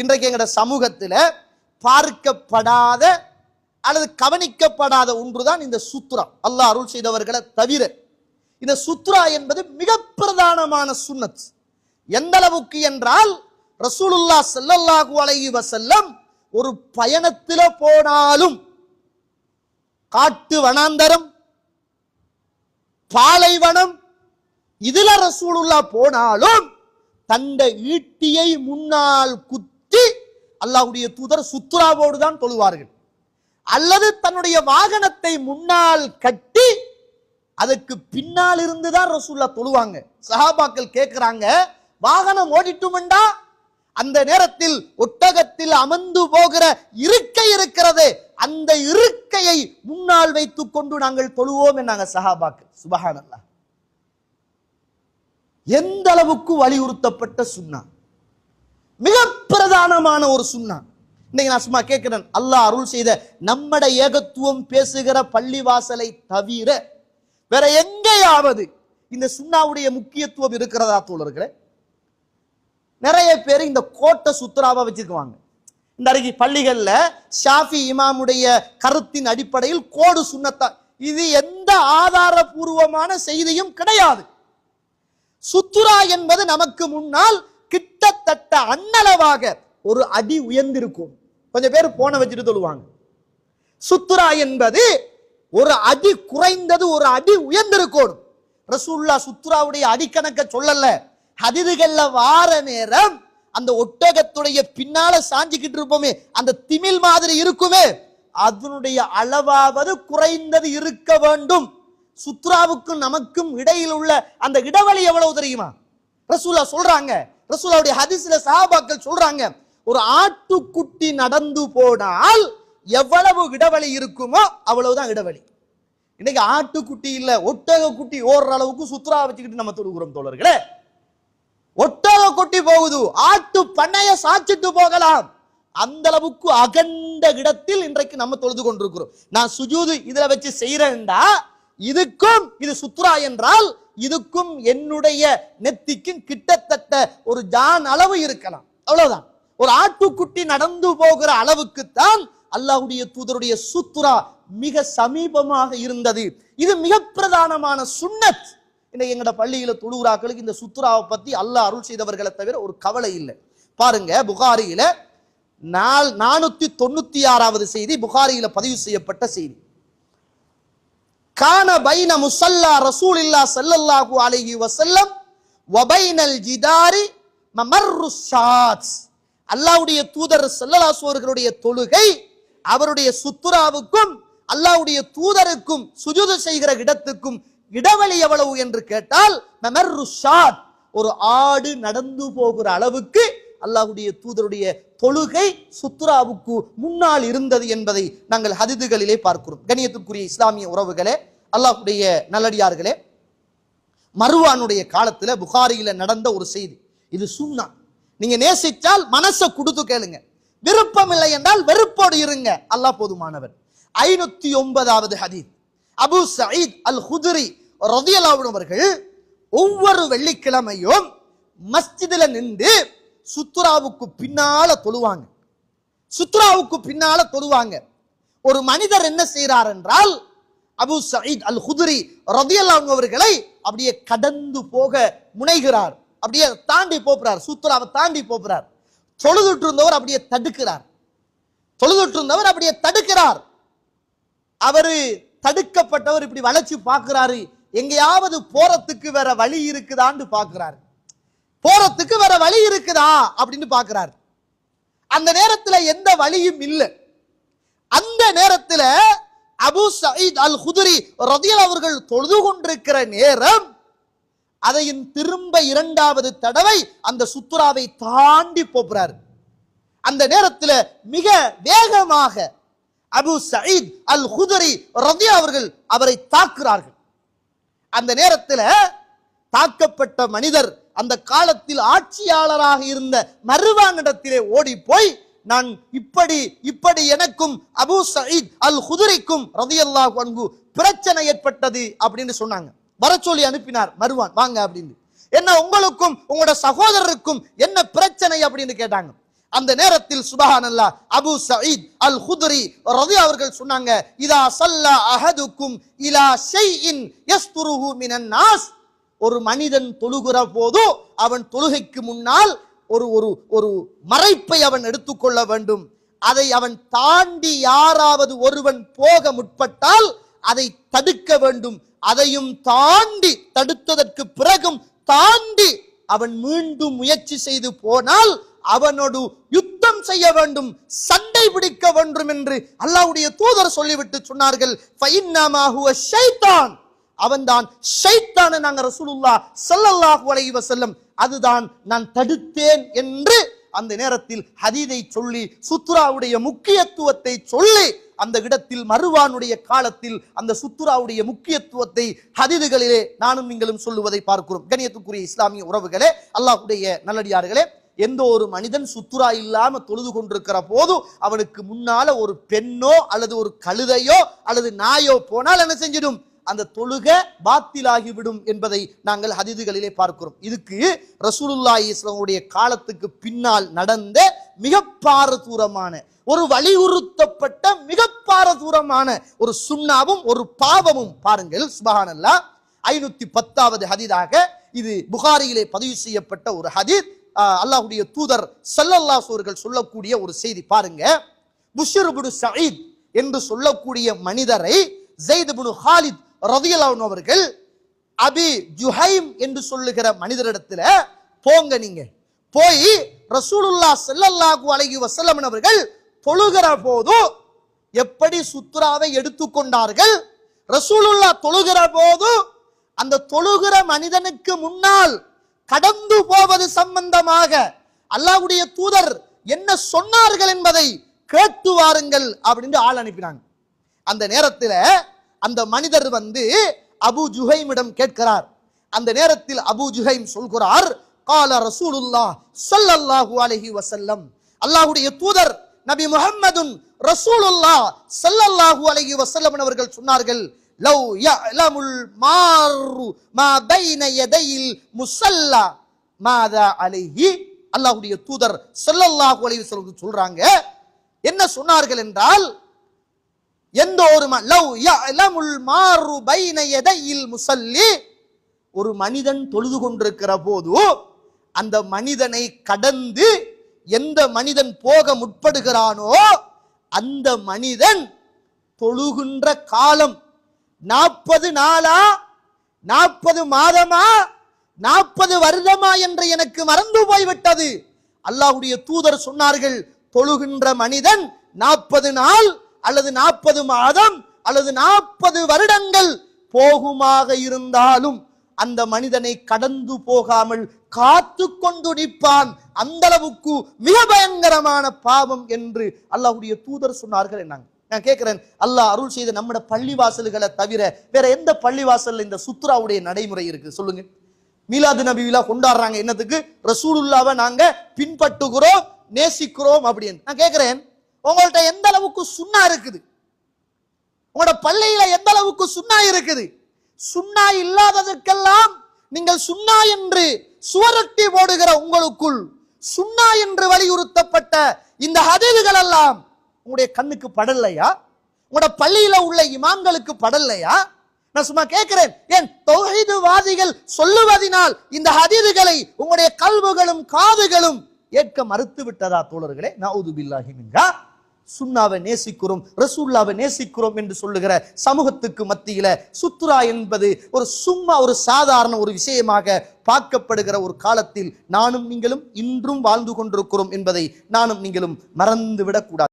இன்றைக்கு எங்கட சமூகத்துல பார்க்கப்படாத அல்லது கவனிக்கப்படாத ஒன்றுதான் இந்த சுத்ரா. அல்லாஹ் அருள் செய்தவர்களை தவிர இந்த சுத்ரா என்பது மிக பிரதானமான சுன்னத். எந்த அளவுக்கு என்றால் ரசூலுல்லாஹ் ஸல்லல்லாஹு அலைஹி வஸல்லம் ஒரு பயணத்தில போனாலும், காட்டு வனாந்தரம், பாலைவனம், இதுல ரசூலுல்லாஹ் போனாலும் தந்த ஈட்டியை முன்னால் குத்தி அல்லாஹ்வுடைய தூதர் சுத்ராவோடு தான் தொழுவார்கள். அல்லது தன்னுடைய வாகனத்தை முன்னால் கட்டி அதுக்கு பின்னால் இருந்துதான் ரசூலுல்லாஹ் தொழுவாங்க. சஹாபாக்கள் கேட்கிறாங்க, வாகனம் ஓடிட்டுமெண்டா அந்த நேரத்தில் ஒட்டகத்தில் அமர்ந்து போகிற இருக்கை இருக்கிறது, அந்த இருக்கையை முன்னால் வைத்துக் கொண்டு நாங்கள் தொழுவோம் என்னாங்க சஹாபாக்கள். சுபஹானல்லாஹ், எந்த அளவுக்கு வலியுறுத்தப்பட்ட சுன்னா, மிக பிரதானமான ஒரு சுன்னா. இன்னைக்கு நான் சும்மா கேட்கிறேன், அல்லாஹ் அருள் செய்த நம்மட ஏகத்துவம் பேசுகிற பள்ளிவாசலை தவிர வேற எங்கேயாவது இந்த சுன்னாவுடைய முக்கியத்துவம் இருக்கிறதா தோழர்களே? நிறைய பேர் இந்த கோட்டை சுத்ராவா வச்சிருக்குவாங்க. இந்த அருகே பள்ளிகள்ல ஷாஃபி இமாமுடைய கருத்தின் அடிப்படையில் கோடு சுன்னத்தா, இது எந்த ஆதாரபூர்வமான செய்தியும் கிடையாது. சுத்ரா என்பது நமக்கு முன்னால் கிட்டத்தட்ட அன்னளவாக ஒரு அடி உயர்ந்திருக்கும். கொஞ்சம் பேர் போன வச்சுட்டு சொல்லுவாங்க, சுத்ரா என்பது ஒரு அடி குறைந்தது ஒரு அடி உயர்ந்திருக்கும். ரசூலுல்லாஹ் சுத்ராவுடைய அடிக்கணக்க சொல்லல. ஹதீதுகள்ல வார நேரம் அந்த ஒட்டகத்துடைய பின்னால சாஞ்சிக்கிட்டு இருப்போமே, அந்த திமில் மாதிரி இருக்குமே, அதனுடைய அளவாவது குறைந்தது இருக்க வேண்டும். சுத்ராவுக்கும் நமக்கும் இடையில் உள்ள அந்த இடைவெளி எவ்வளவு தெரியுமா? ரசூலுல்லாஹ் சொல்றாங்க, ரசூலுல்லாஹ்வுடைய ஹதீஸ்ல சஹாபாக்கள் சொல்றாங்க, ஒரு ஆட்டுக்குட்டி நடந்து போனால் எவ்வளவு இடைவெளி இருக்குமோ அவ்வளவுதான் இடைவெளி. இன்னைக்கு ஆட்டுக்குட்டி இல்ல, ஒட்டக குட்டி ஓடுற அளவுக்கு சுத்ரா வச்சுக்கிட்டு நம்ம தொழுகிறோம் தோழர்களே. ஒட்டக குட்டி போகுது, ஆட்டு பண்ணைய சாச்சிட்டு போகலாம், அந்த அளவுக்கு அகண்ட இடத்தில் இன்றைக்கு நம்ம தொழுது கொண்டிருக்கிறோம். நான் சுஜூது இதுல வச்சு செய்யறேன்டா, இதுக்கும் இது சுத்ரா என்றால் இதுக்கும் என்னுடைய நெத்திக்கும் கிட்டத்தட்ட ஒரு ஜான் அளவு இருக்கலாம், அவ்வளவுதான். ஒரு ஆட்டுக்குட்டி நடந்து போகிற அளவுக்குத்தான் அல்லாஹ்வுடைய தூதருடைய சுத்ரா மிக சமீபமாக இருந்தது. இது மிக பிரதானமான சுன்னத். இன்னைக்கு எங்கட பள்ளியில தொழுகிறாக்களுக்கு இந்த சுத்ராவை பத்தி அல்லாஹ் அருள் செய்தவர்களை தவிர ஒரு கவலை இல்லை. பாருங்க, புகாரியில 496வது செய்தி, புகாரியில பதிவு செய்யப்பட்ட செய்தி. கான பைன முஸல்லா ரசூலில்லாஹ் ஸல்லல்லாஹு அலைஹி வஸல்லம் வ பைனல் ஜிதாரி மமர்ரு ஷாத். அல்லாஹ்வுடைய தூதர் ஸல்லல்லாஹு அலைஹி அவர்களுடைய தொழுகை, அவருடைய சுத்ராவுக்கும் அல்லாஹ்வுடைய தூதருக்கும் சுஜூது செய்கிற இடத்துக்கும் இடைவெளி எவ்வளவு என்று கேட்டால் மமர்ரு ஷாத், ஒரு ஆடு நடந்து போகிற அளவுக்கு அல்லாஹ்வுடைய தூதருடைய தொழுகை சுத்ராவுக்கு முன்னால் இருந்தது என்பதை நாங்கள் ஹதீதுகளிலே பார்க்கிறோம். கண்ணியத்துக்குரிய இஸ்லாமிய உறவுகளே, அல்லாஹ்வுடைய நல்லடியார்களே, மர்வானுடைய காலத்துல புகாரியில நடந்த ஒரு செய்தி. இது சுன்னா. நீங்க நேசிச்சால் மனசை கொடுத்து கேளுங்க, விருப்பம் இல்லை என்றால் வெறுப்போடு இருங்க, அல்லாஹ் போதுமானவர். 509வது ஹதீஸ். அபூ சயீத் அல் குத்ரி ரலியல்லாஹு அன்ஹு அவர்கள் ஒவ்வொரு வெள்ளிக்கிழமையும் மஸ்ஜிதுல நின்று சுத்ராவுக்கு பின்னால தொழுவாங்க. சுத்ராவுக்கு பின்னால தொழுவாங்க. ஒரு மனிதர் என்ன செய்கிறார் என்றால், அபூ சயீத் அல் குத்ரி ரலியல்லாஹு அன்ஹு அவர்களை அப்படியே கடந்து போக முனைகிறார், அப்படியே தாண்டி போகிறார், சுத்ராவை தாண்டி போகிறார். தொழுதுட்டு இருந்தவர் அப்படியே தடுக்கிறார், தொழுதுட்டு இருந்தவர் அப்படியே தடுக்கிறார். அவரு தடுக்கப்பட்டவர் இப்படி வளைச்சு பார்க்கிறாரு, எங்கேயாவது போறதுக்கு வேற வழி இருக்குதான்னு பார்க்கிறாரு, போறதுக்கு வேற வழி இருக்குதா அப்படின்னு பார்க்கிறார். அந்த நேரத்துல எந்த வழியும் இல்லை. அந்த நேரத்துல அபூ சயீத் அல் குத்ரி ரலியல்லாஹு அவர்கள் தொழுது கொண்டிருக்கிற நேரம் அதையும் திரும்ப இரண்டாவது தடவை அந்த சுத்ராவை தாண்டி போகிறார். அந்த நேரத்தில் மிக வேகமாக அபூ சயீத் அல் குத்ரி ரலியல்லாஹு அவர்கள் அவரை தாக்குகிறார்கள். அந்த நேரத்தில் தாக்கப்பட்ட மனிதர் அந்த காலத்தில் ஆட்சியாளராக இருந்த மர்வானிடத்திலே ஓடி போய், நான் இப்படி எனக்கும் அபூ சயீத் அல் குத்ரிக்கும் ரலியல்லாஹு அன்ஹு பிரச்சனை ஏற்பட்டது அப்படின்னு சொன்னாங்க. வர சொல்லி அனுப்பினார் மர்வான், வாங்க அப்படின்னு. என்ன உங்களுக்கும் உங்களோட சகோதரருக்கும் என்ன பிரச்சனை அப்படின்னு கேட்டாங்க. அந்த நேரத்தில் சுப்ஹானல்லாஹ் அபூ சயீத் அல் குத்ரி ரலியல்லாஹு அவர்கள் சொன்னாங்க, இதா ஸல்லா அஹதுக்கும் இலா ஷைஇன் யஸ்துருஹு மினன் நாஸ், ஒரு மனிதன் தொழுகிற போது அவன் தொழுகைக்கு முன்னால் ஒரு மறைப்பை அவன் எடுத்துக்கொள்ள வேண்டும். அதை அவன் தாண்டி யாராவது ஒருவன் போக முற்பட்டால் அதை தடுக்க வேண்டும். அதையும் தாண்டி தடுத்ததற்கு பிறகும் தாண்டி அவன் மீண்டும் முயற்சி செய்து போனால் அவனோடு யுத்தம் செய்ய வேண்டும், சண்டை பிடிக்க வேண்டும் என்று அல்லாஹ்வுடைய தூதர் சொல்லிவிட்டு சொன்னார்கள். ஃபஇன்னமா ஹுவ ஷைத்தான், அவன்தான் ஷைத்தான். நாங்க ரசூலுல்லாஹ் ஸல்லல்லாஹு அலைஹி வஸல்லம் அதுதான் நான் தடுத்தேன் என்று அந்த நேரத்தில் ஹதீதை சொல்லி சுத்ராவுடைய முக்கியத்துவத்தை சொல்லி அந்த இடத்தில் மருவானுடைய காலத்தில் அந்த சுத்ராவுடைய முக்கியத்துவத்தை ஹதீதுகளிலே நானும் நீங்களும் சொல்லுவதை பார்க்கிறோம். கண்ணியத்துக்குரிய இஸ்லாமிய உறவுகளே, அல்லாஹ்வுடைய நல்லடியார்களே, எந்த ஒரு மனிதன் சுத்துரா இல்லாம தொழுது கொண்டிருக்கிற போது அவனுக்கு முன்னால ஒரு பெண்ணோ அல்லது ஒரு கழுதையோ அல்லது நாயோ போனால் என்ன செஞ்சிடும், அந்த தொழுகை பாத்திலாகிவிடும் என்பதை நாங்கள் ஹதீதுகளிலே பார்க்கிறோம். இதுக்கு ரசூலுல்லாஹி ஸல்லல்லாஹு காலத்துக்கு பின்னால் நடந்த மிக பாரதூரமான ஒரு வலியுறுத்தப்பட்ட மிக பாரதூரமான ஒரு சுன்னாவும் ஒரு பாவமும் பாருங்கள். சுப்ஹானல்லாஹ் 510வது ஹதீதாக இது புகாரியிலே பதிவு செய்யப்பட்ட ஒரு ஹதீத். அல்லாஹ்வுடைய தூதர் ஸல்லல்லாஹு அலைஹி வஸல்லம் சொல்லக்கூடிய ஒரு செய்தி பாருங்க. புஷ்ர் இப்னு சயீத் என்று சொல்லக்கூடிய மனிதரை ஸைத் இப்னு ஹாலித் ரலியல்லாஹு அன்ஹு அவர்கள் அபி ஜுஹைம் என்று சொல்லுகிற மனிதரிடத்துல போங்க, நீங்க போய் ரசூலுல்லாஹ் ஸல்லல்லாஹு அலைஹி வஸல்லம் அவர்கள் தொழுகிற போது எப்படி சுத்ராவை எடுத்துக்கொண்டார்கள், ரசூலுல்லாஹ் தொழுகிற போது அந்த தொழுகிற மனிதனுக்கு முன்னால் கடந்து போவது சம்பந்தமாக அல்லாஹ்வுடைய தூதர் என்ன சொன்னார்கள் என்பதை கேட்டு வாருங்கள் அப்படின்னு ஆள் அனுப்பினாங்க. அந்த நேரத்தில் அந்த மனிதர் வந்து அபூ ஜுஹைமிடம் கேட்கிறார். அந்த நேரத்தில் அபூ ஜுஹைம் சொல்கிறார், கால ரசூலுல்லாஹ் ஸல்லல்லாஹு அலைஹி வஸல்லம், அல்லாஹ்வுடைய தூதர் நபி முஹம்மதுன் ரசூலுல்லாஹ் ஸல்லல்லாஹு அலைஹி வஸல்லம் அவர்கள் சொன்னார்கள், லவ் யஅலமுல் மாரு மா பைன யதையில் முஸல்லா மாதா அலைஹி. அல்லாஹ்வுடைய தூதர் ஸல்லல்லாஹு அலைஹி வஸல்லம் சொல்றாங்க, என்ன சொன்னார்கள் என்றால், எந்த ஒரு லவ் யஅலமுல் மாரு பைன யதையில் முஸல்லி, ஒரு மனிதன் தொழுது கொண்டிருக்கிற போது அந்த மனிதனை கடந்து எந்த மனிதன் போக முற்படுகிறானோ அந்த மனிதன் தொழுகின்ற காலம் 40 நாளா 40 மாதமா 40 வருடமா என்று எனக்கு மறந்து போய்விட்டது. அல்லாஹ்வுடைய தூதர் சொன்னார்கள், தொழுகின்ற மனிதன் 40 நாள் அல்லது 40 மாதம் அல்லது 40 வருடங்கள் போகுமாக இருந்தாலும் அந்த மனிதனை கடந்து போகாமல் காத்து கொண்டு நிற்பான். அந்த அளவுக்கு மிக பயங்கரமான பாவம் என்று அல்லாஹ்வுடைய தூதர் சொன்னார்கள். என்னங்க நான் கேட்கிறேன், அல்லாஹ் அருள் செய்த நம்மட பள்ளிவாசல்களை தவிர வேற எந்த பள்ளிவாசல்ல இந்த சுத்ராவுடைய நடைமுறை இருக்கு சொல்லுங்க? மீலாது நபி விழா கொண்டாடுறாங்க, என்னத்துக்கு? ரசூலுல்லாவை நாங்க பின்பற்றுகிறோம், நேசிக்கிறோம் அப்படின்னு. நான் கேட்கிறேன், உங்கள்ட்ட எந்த அளவுக்கு சுன்னா இருக்குது? உங்களோட பள்ளியில எந்த அளவுக்கு சுன்னா இருக்குது? சுன்னா இல்லாததற்கெல்லாம் நீங்கள் சுன்னா என்று சுவரொட்டி போடுகிற உங்களுக்குள் சுன்னா என்று வலியுறுத்தப்பட்ட இந்த ஹதீதுகள் எல்லாம் உங்களுடைய கண்ணுக்கு படலையா? உங்களோட பள்ளியில உள்ள இமாம்களுக்கு படலையா? நான் சும்மா கேட்கிறேன், ஏன் தௌஹீதுவாதிகள் சொல்லுவதினால் இந்த ஹதீதுகளை உங்களுடைய கல்புகளும் காதுகளும் ஏற்க மறுத்து விட்டதா தோழர்களே? நஊது பில்லாஹி மின்ஹா. சுன்னாவை நேசிக்கிறோம், ரசூலுல்லாவை நேசிக்கிறோம் என்று சொல்லுகிற சமூகத்துக்கு மத்தியில சுத்ரா என்பது ஒரு சாதாரண ஒரு விஷயமாக பார்க்கப்படுகிற ஒரு காலத்தில் நானும் நீங்களும் இன்றும் வாழ்ந்து கொண்டிருக்கிறோம் என்பதை நானும் நீங்களும் மறந்துவிடக் கூடாது.